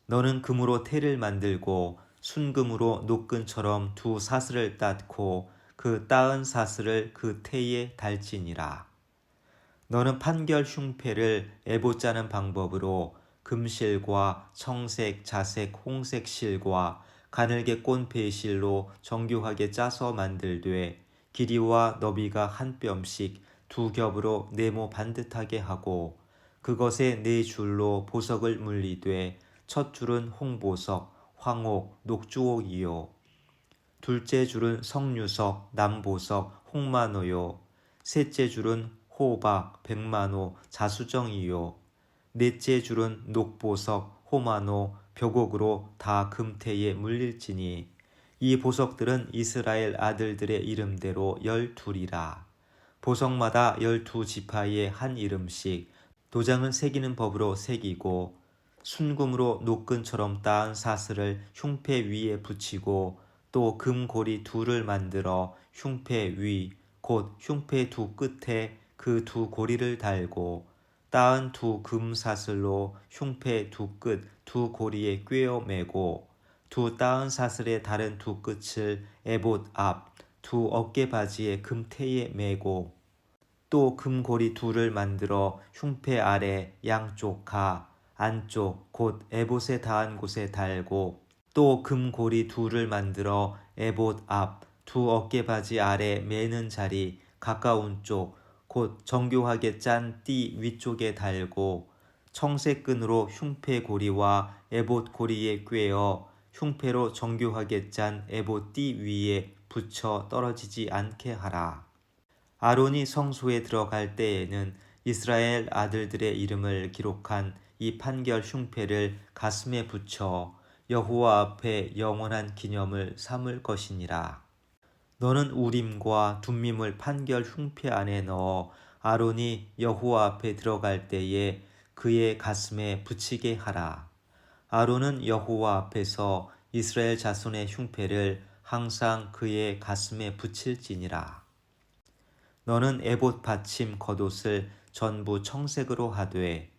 너는 금으로 태를 만들고 순금으로 노끈처럼 2 사슬을 땄고 그 따은 사슬을 그 태에 달지니라. 너는 판결 흉패를 에봇 짜는 방법으로 금실과 청색, 자색, 홍색 실과 가늘게 꼰 배실로 정교하게 짜서 만들되 길이와 너비가 한 뼘씩 2 겹으로 네모 반듯하게 하고 그것에 4 줄로 보석을 물리되 첫 줄은 홍보석, 황옥, 녹주옥이요 둘째 줄은 석류석, 남보석, 홍마노요 셋째 줄은 호박, 백마노, 자수정이요 넷째 줄은 녹보석, 호마노, 벽옥으로 다 금테에 물릴지니 이 보석들은 이스라엘 아들들의 이름대로 12이라. 보석마다 12지파의 한 이름씩 도장을 새기는 법으로 새기고 순금으로 노끈처럼 따은 사슬을 흉패 위에 붙이고 또 금고리 2를 만들어 흉패 위, 곧 흉패 2 끝에 그 2 고리를 달고 따은 2 금사슬로 흉패 2 끝 2 고리에 꿰어 매고 2 따은 사슬의 다른 2 끝을 에봇 앞 2 어깨바지의 금테에 매고 또 금고리 2를 만들어 흉패 아래 양쪽 가 안쪽 곧 에봇에 닿은 곳에 달고 또 금고리 2를 만들어 에봇 앞 2 어깨바지 아래 매는 자리 가까운 쪽 곧 정교하게 짠 띠 위쪽에 달고 청색 끈으로 흉패 고리와 에봇 고리에 꿰어 흉패로 정교하게 짠 에봇 띠 위에 붙여 떨어지지 않게 하라. 아론이 성소에 들어갈 때에는 이스라엘 아들들의 이름을 기록한 이 판결 흉패를 가슴에 붙여 여호와 앞에 영원한 기념을 삼을 것이니라. 너는 우림과 둠밈을 판결 흉패 안에 넣어 아론이 여호와 앞에 들어갈 때에 그의 가슴에 붙이게 하라. 아론은 여호와 앞에서 이스라엘 자손의 흉패를 항상 그의 가슴에 붙일지니라. 너는 에봇 받침 겉옷을 전부 청색으로 하되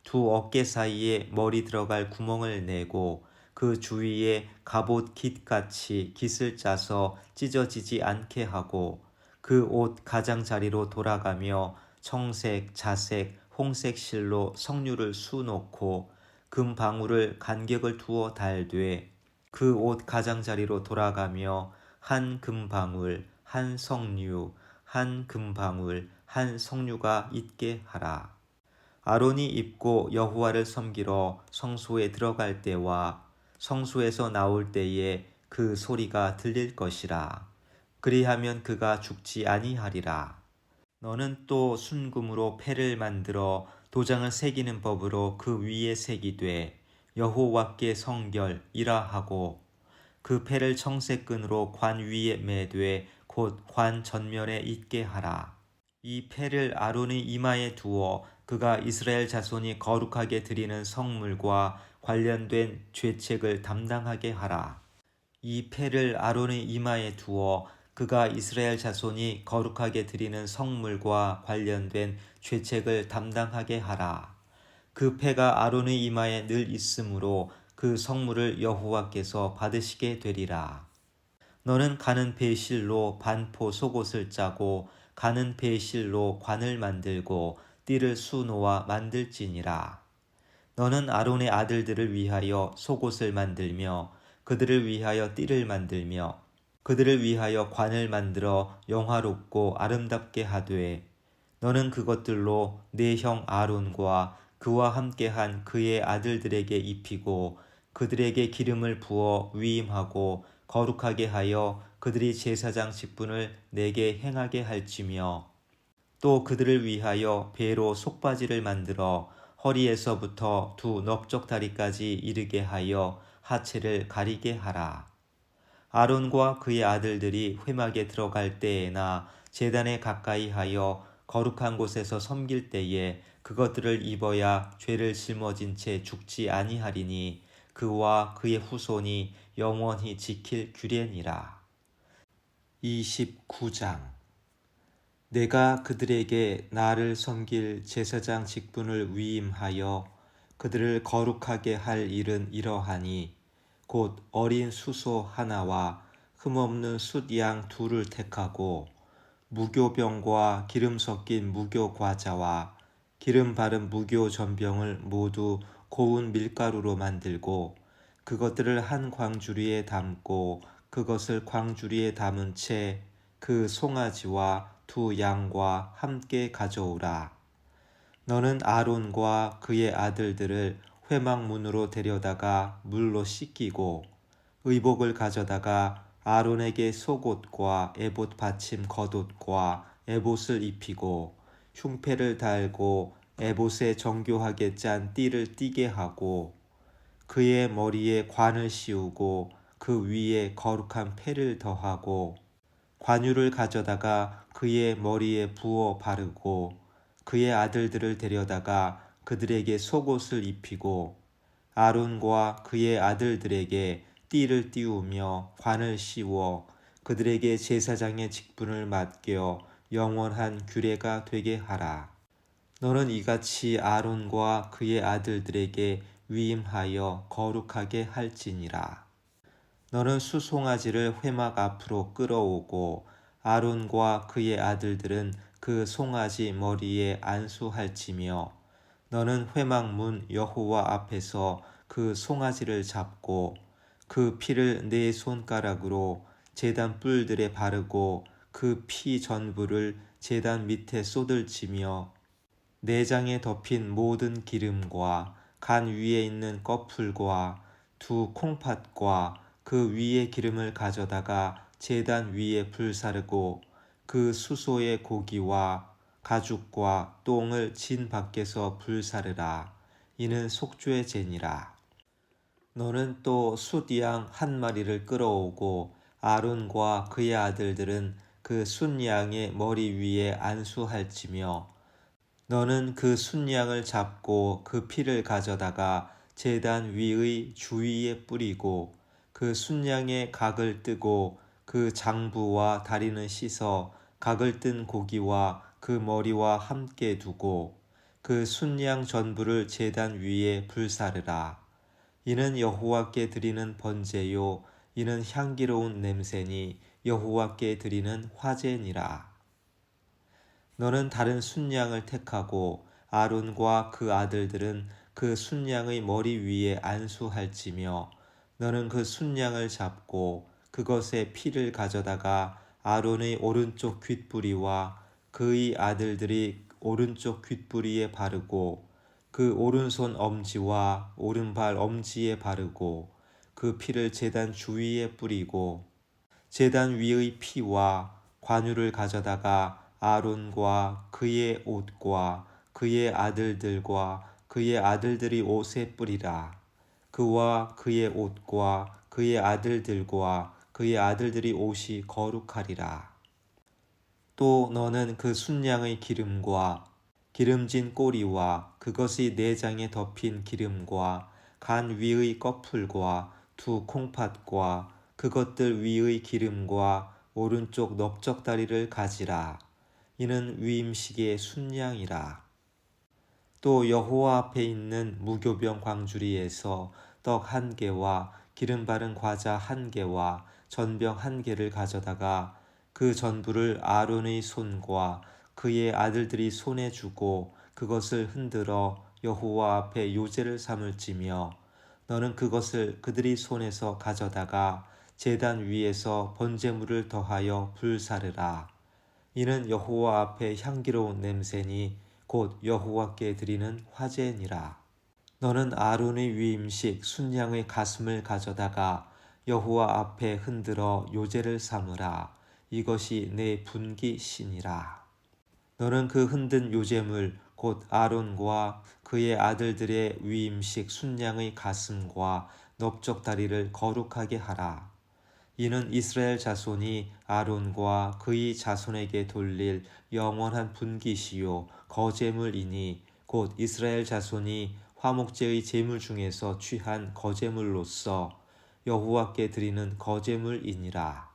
2 어깨 사이에 머리 들어갈 구멍을 내고 그 주위에 갑옷 깃같이 깃을 짜서 찢어지지 않게 하고 그 옷 가장자리로 돌아가며 청색, 자색, 홍색 실로 성류를 수놓고 금방울을 간격을 두어 달되 그 옷 가장자리로 돌아가며 한 금방울, 한 성류, 한 금방울, 한 성류가 있게 하라. 아론이 입고 여호와를 섬기러 성소에 들어갈 때와 성소에서 나올 때에 그 소리가 들릴 것이라. 그리하면 그가 죽지 아니하리라. 너는 또 순금으로 패를 만들어 도장을 새기는 법으로 그 위에 새기되 여호와께 성결이라 하고 그 패를 청색 끈으로 관 위에 매되 곧 관 전면에 있게 하라. 이 패를 아론의 이마에 두어 그가 이스라엘 자손이 거룩하게 드리는 성물과 관련된 죄책을 담당하게 하라. 이 패를 아론의 이마에 두어 그가 이스라엘 자손이 거룩하게 드리는 성물과 관련된 죄책을 담당하게 하라. 그 패가 아론의 이마에 늘 있으므로 그 성물을 여호와께서 받으시게 되리라. 너는 가는 배실로 반포 속옷을 짜고 가는 배실로 관을 만들고 띠를 수놓아 만들지니라. 너는 아론의 아들들을 위하여 속옷을 만들며 그들을 위하여 띠를 만들며 그들을 위하여 관을 만들어 영화롭고 아름답게 하되 너는 그것들로 네 형 아론과 그와 함께한 그의 아들들에게 입히고 그들에게 기름을 부어 위임하고 거룩하게 하여 그들이 제사장 직분을 내게 행하게 할지며 또 그들을 위하여 배로 속바지를 만들어 허리에서부터 두 넓적다리까지 이르게 하여 하체를 가리게 하라. 아론과 그의 아들들이 회막에 들어갈 때에나 제단에 가까이 하여 거룩한 곳에서 섬길 때에 그것들을 입어야 죄를 짊어진 채 죽지 아니하리니 그와 그의 후손이 영원히 지킬 규례니라. 29장 내가 그들에게 나를 섬길 제사장 직분을 위임하여 그들을 거룩하게 할 일은 이러하니 곧 어린 수소 하나와 흠없는 숫양 둘을 택하고 무교병과 기름 섞인 무교과자와 기름 바른 무교전병을 모두 고운 밀가루로 만들고 그것들을 한 광주리에 담고 그것을 광주리에 담은 채 그 송아지와 두 양과 함께 가져오라. 너는 아론과 그의 아들들을 회막문으로 데려다가 물로 씻기고 의복을 가져다가 아론에게 속옷과 에봇 받침 겉옷과 에봇을 입히고 흉패를 달고 에봇에 정교하게 짠 띠를 띠게 하고 그의 머리에 관을 씌우고 그 위에 거룩한 패를 더하고 관유를 가져다가 그의 머리에 부어 바르고 그의 아들들을 데려다가 그들에게 속옷을 입히고 아론과 그의 아들들에게 띠를 띠우며 관을 씌워 그들에게 제사장의 직분을 맡겨 영원한 규례가 되게 하라. 너는 이같이 아론과 그의 아들들에게 위임하여 거룩하게 할지니라. 너는 수송아지를 회막 앞으로 끌어오고 아론과 그의 아들들은 그 송아지 머리에 안수할지며 너는 회막 문 여호와 앞에서 그 송아지를 잡고 그 피를 네 손가락으로 제단 뿔들에 바르고 그 피 전부를 제단 밑에 쏟을지며 내장에 덮인 모든 기름과 간 위에 있는 꺼풀과 두 콩팥과 그 위에 기름을 가져다가 제단 위에 불사르고 그 수소의 고기와 가죽과 똥을 진 밖에서 불사르라. 이는 속죄 제니라. 너는 또 숫양 한 마리를 끌어오고 아론과 그의 아들들은 그 숫양의 머리 위에 안수할지며 너는 그 숫양을 잡고 그 피를 가져다가 제단 위의 주위에 뿌리고 그 숫양의 각을 뜨고 그 장부와 다리는 씻어 각을 뜬 고기와 그 머리와 함께 두고 그 숫양 전부를 제단 위에 불사르라. 이는 여호와께 드리는 번제요 이는 향기로운 냄새니 여호와께 드리는 화제니라. 너는 다른 순양을 택하고 아론과 그 아들들은 그 순양의 머리 위에 안수할지며 너는 그 순양을 잡고 그것의 피를 가져다가 아론의 오른쪽 귓부리와 그의 아들들이 오른쪽 귓부리에 바르고 그 오른손 엄지와 오른발 엄지에 바르고 그 피를 제단 주위에 뿌리고 제단 위의 피와 관유를 가져다가 아론과 그의 옷과 그의 아들들과 그의 아들들이 옷에 뿌리라. 그와 그의 옷과 그의 아들들과 그의 아들들이 옷이 거룩하리라. 또 너는 그 순양의 기름과 기름진 꼬리와 그것의 내장에 덮인 기름과 간 위의 꺼풀과 두 콩팥과 그것들 위의 기름과 오른쪽 넓적다리를 가지라. 이는 위임식의 순양이라. 또 여호와 앞에 있는 무교병 광주리에서 떡 한 개와 기름 바른 과자 한 개와 전병 한 개를 가져다가 그 전부를 아론의 손과 그의 아들들이 손에 주고 그것을 흔들어 여호와 앞에 요제를 삼을지며 너는 그것을 그들이 손에서 가져다가 제단 위에서 번제물을 더하여 불사르라. 이는 여호와 앞에 향기로운 냄새니 곧 여호와께 드리는 화제니라. 너는 아론의 위임식 순양의 가슴을 가져다가 여호와 앞에 흔들어 요제를 삼으라. 이것이 내 분기신이라. 너는 그 흔든 요제물 곧 아론과 그의 아들들의 위임식 순양의 가슴과 넓적다리를 거룩하게 하라. 이는 이스라엘 자손이 아론과 그의 자손에게 돌릴 영원한 분기시요 거제물이니 곧 이스라엘 자손이 화목제의 제물 중에서 취한 거제물로서 여호와께 드리는 거제물이니라.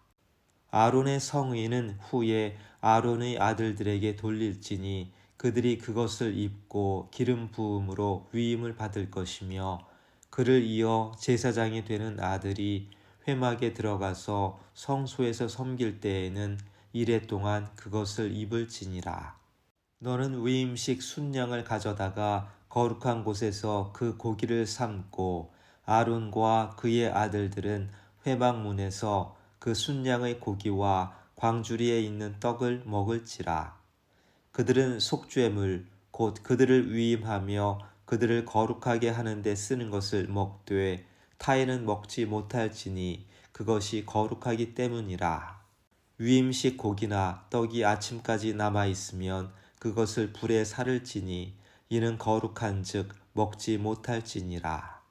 아론의 성의는 후에 아론의 아들들에게 돌릴지니 그들이 그것을 입고 기름 부음으로 위임을 받을 것이며 그를 이어 제사장이 되는 아들이 회막에 들어가서 성소에서 섬길 때에는 이레 동안 그것을 입을지니라. 너는 위임식 순양을 가져다가 거룩한 곳에서 그 고기를 삶고 아론과 그의 아들들은 회막문에서 그 순양의 고기와 광주리에 있는 떡을 먹을지라. 그들은 속죄물 곧 그들을 위임하며 그들을 거룩하게 하는 데 쓰는 것을 먹되 타인은 먹지 못할지니 그것이 거룩하기 때문이라. 위임식 고기나 떡이 아침까지 남아 있으면 그것을 불에 사를지니 이는 거룩한즉 먹지 못할지니라.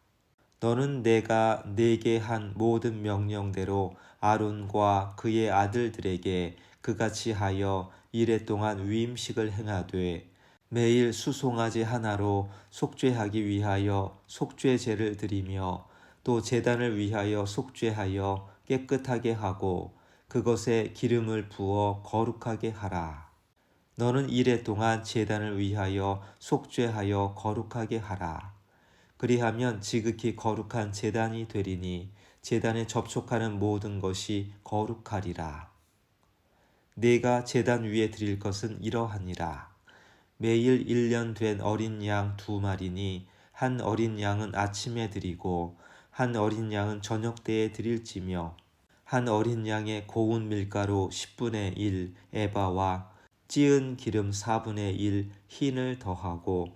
너는 내가 네게 한 모든 명령대로 아론과 그의 아들들에게 그같이 하여 이레 동안 위임식을 행하되 매일 수송아지 하나로 속죄하기 위하여 속죄제를 드리며 또 제단을 위하여 속죄하여 깨끗하게 하고 그것에 기름을 부어 거룩하게 하라. 너는 이레 동안 제단을 위하여 속죄하여 거룩하게 하라. 그리하면 지극히 거룩한 제단이 되리니 제단에 접촉하는 모든 것이 거룩하리라. 네가 제단 위에 드릴 것은 이러하니라. 매일 1년 된 어린 양 2마리니 한 어린 양은 아침에 드리고 한 어린 양은 저녁 때에 드릴지며 한 어린 양의 고운 밀가루 10분의 1 에바와 찌은 기름 4분의 1 흰을 더하고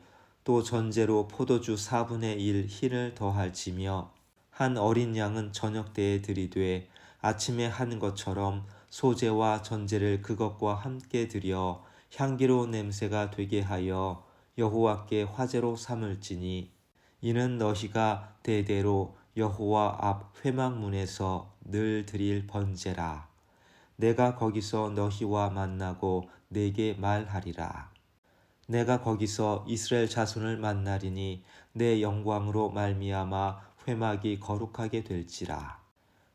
또 전제로 포도주 4분의 1 흰을 더할지며 한 어린 양은 저녁 때에 드리되 아침에 한 것처럼 소제와 전제를 그것과 함께 드려 향기로운 냄새가 되게 하여 여호와께 화제로 삼을지니 이는 너희가 대대로 여호와 앞 회막문에서 늘 드릴 번제라. 내가 거기서 너희와 만나고 내게 말하리라. 내가 거기서 이스라엘 자손을 만나리니 내 영광으로 말미암아 회막이 거룩하게 될지라.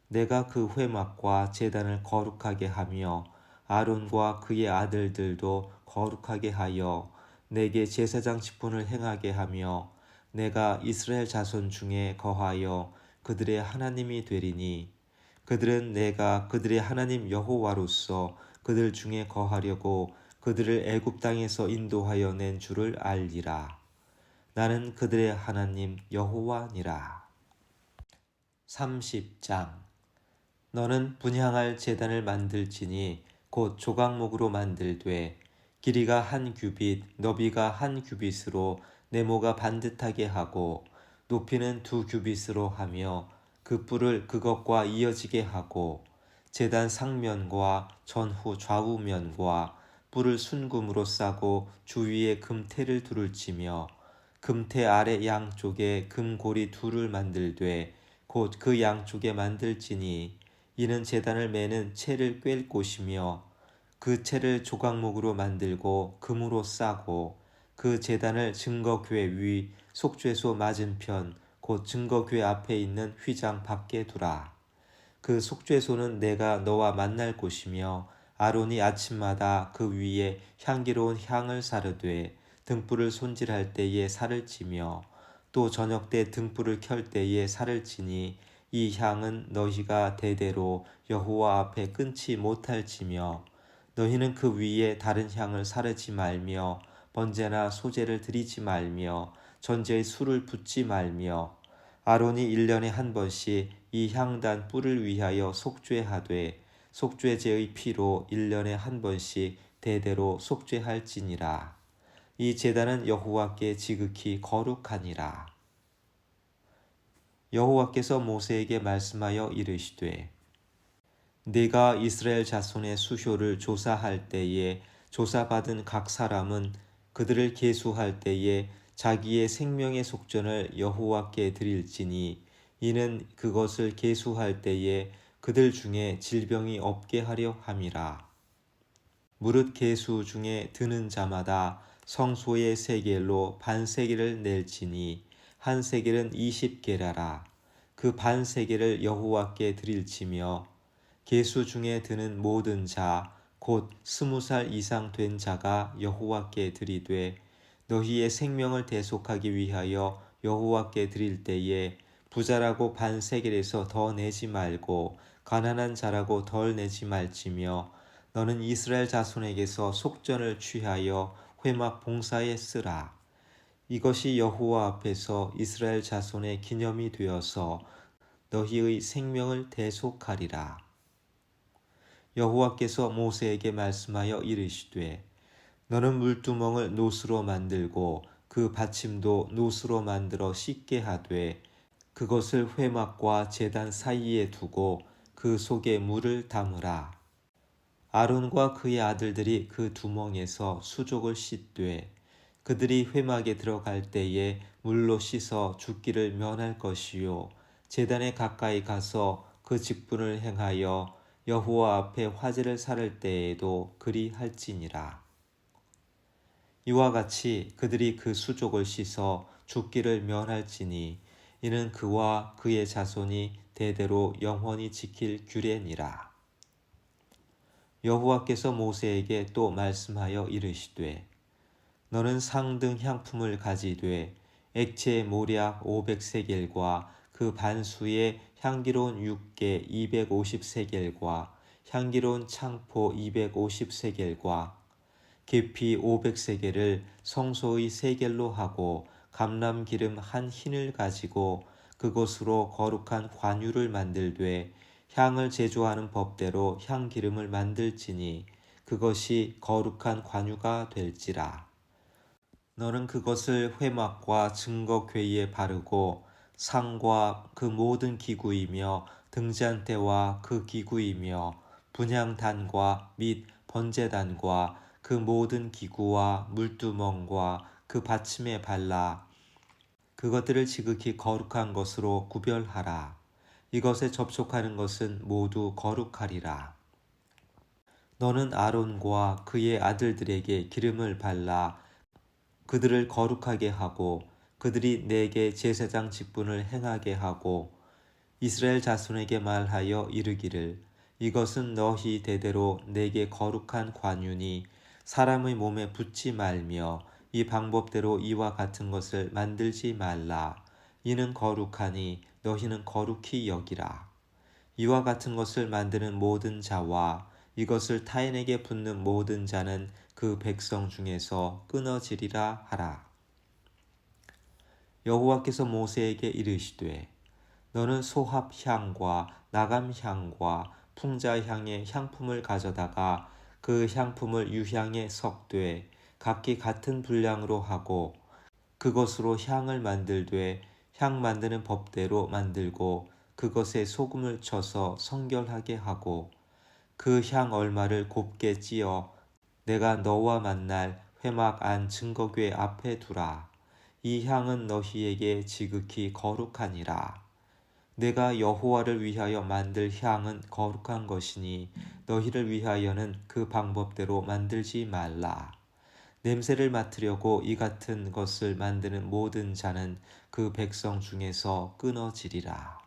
내가 그 회막과 제단을 거룩하게 하며 아론과 그의 아들들도 거룩하게 하여 내게 제사장 직분을 행하게 하며 내가 이스라엘 자손 중에 거하여 그들의 하나님이 되리니 그들은 내가 그들의 하나님 여호와로서 그들 중에 거하려고 그들을 애굽 땅에서 인도하여 낸 줄을 알리라. 나는 그들의 하나님 여호와니라. 30장. 너는 분향할 제단을 만들지니 곧 조각목으로 만들되 길이가 한 규빗, 너비가 한 규빗으로 네모가 반듯하게 하고 높이는 2규빗으로 하며 그 뿔을 그것과 이어지게 하고 제단 상면과 전후 좌우면과 뿔을 순금으로 싸고 주위에 금테를 둘을 치며 금테 아래 양쪽에 금고리 2를 만들되 곧 그 양쪽에 만들지니 이는 제단을 매는 채를 꿰을 곳이며 그 채를 조각목으로 만들고 금으로 싸고 그 제단을 증거궤 위 속죄소 맞은편 곧 증거궤 앞에 있는 휘장 밖에 두라. 그 속죄소는 내가 너와 만날 곳이며 아론이 아침마다 그 위에 향기로운 향을 사르되 등불을 손질할 때에 살을 치며 또 저녁 때 등불을 켤 때에 살을 치니 이 향은 너희가 대대로 여호와 앞에 끊지 못할지며 너희는 그 위에 다른 향을 사르지 말며 번제나 소제를 드리지 말며 전제의 술을 붓지 말며 아론이 1년에 한 번씩 이 향단 뿔을 위하여 속죄하되 속죄제의 피로 1년에 한 번씩 대대로 속죄할지니라. 이 제단은 여호와께 지극히 거룩하니라. 여호와께서 모세에게 말씀하여 이르시되 네가 이스라엘 자손의 수효를 조사할 때에 조사받은 각 사람은 그들을 계수할 때에 자기의 생명의 속전을 여호와께 드릴지니 이는 그것을 계수할 때에 그들 중에 질병이 없게 하려 함이라. 무릇 계수 중에 드는 자마다 성소의 세겔로 반세겔을 낼지니 한 세겔은 20게라라. 그 반세겔을 여호와께 드릴지며 계수 중에 드는 모든 자 곧 20살 이상 된 자가 여호와께 드리되 너희의 생명을 대속하기 위하여 여호와께 드릴 때에 부자라고 반세겔에서 더 내지 말고 가난한 자라고 덜 내지 말지며 너는 이스라엘 자손에게서 속전을 취하여 회막 봉사에 쓰라. 이것이 여호와 앞에서 이스라엘 자손의 기념이 되어서 너희의 생명을 대속하리라. 여호와께서 모세에게 말씀하여 이르시되 너는 물두멍을 노스로 만들고 그 받침도 노스로 만들어 씻게 하되 그것을 회막과 제단 사이에 두고 그 속에 물을 담으라. 아론과 그의 아들들이 그 두멍에서 수족을 씻되 그들이 회막에 들어갈 때에 물로 씻어 죽기를 면할 것이요 제단에 가까이 가서 그 직분을 행하여 여호와 앞에 화제를 살을 때에도 그리 할지니라. 이와 같이 그들이 그 수족을 씻어 죽기를 면할지니 이는 그와 그의 자손이 대대로 영원히 지킬 규례니라. 여호와께서 모세에게 또 말씀하여 이르시되 너는 상등 향품을 가지되 액체 모략 500세겔과 그 반수의 향기로운 육개 250세겔과 향기로운 창포 250세겔과 계피 500세겔을 성소의 세겔로 하고 감람기름 한 흰을 가지고 그것으로 거룩한 관유를 만들되 향을 제조하는 법대로 향기름을 만들지니 그것이 거룩한 관유가 될지라. 너는 그것을 회막과 증거궤에 바르고 상과 그 모든 기구이며 등잔대와 그 기구이며 분향단과 및 번제단과 그 모든 기구와 물두멍과 그 받침에 발라 그것들을 지극히 거룩한 것으로 구별하라. 이것에 접촉하는 것은 모두 거룩하리라. 너는 아론과 그의 아들들에게 기름을 발라 그들을 거룩하게 하고 그들이 내게 제사장 직분을 행하게 하고 이스라엘 자손에게 말하여 이르기를 이것은 너희 대대로 내게 거룩한 관유니 사람의 몸에 붙지 말며 이 방법대로 이와 같은 것을 만들지 말라. 이는 거룩하니 너희는 거룩히 여기라. 이와 같은 것을 만드는 모든 자와 이것을 타인에게 붓는 모든 자는 그 백성 중에서 끊어지리라 하라. 여호와께서 모세에게 이르시되 너는 소합향과 나감향과 풍자향의 향품을 가져다가 그 향품을 유향에 섞되 각기 같은 분량으로 하고 그것으로 향을 만들되 향 만드는 법대로 만들고 그것에 소금을 쳐서 성결하게 하고 그 향 얼마를 곱게 찧어 내가 너와 만날 회막 안 증거궤 앞에 두라. 이 향은 너희에게 지극히 거룩하니라. 내가 여호와를 위하여 만들 향은 거룩한 것이니 너희를 위하여는 그 방법대로 만들지 말라. 냄새를 맡으려고 이 같은 것을 만드는 모든 자는 그 백성 중에서 끊어지리라.